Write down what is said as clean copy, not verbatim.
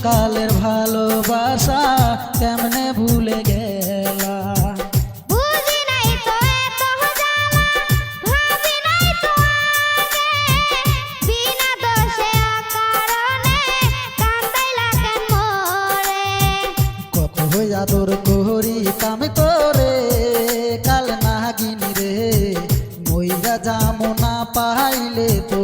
শিশুকালের ভালোবাসা কেমনে ভুলে গেলা। বুঝি নাই তো এত জ্বালা, ভাবি নাই তো আগে, বিনা দোষে অকারণে কান্দাইলা কেন মোরে। কত আদর করিতাম তোরে কাল নাগিনী রে, মইরা যামো না পাইলে তো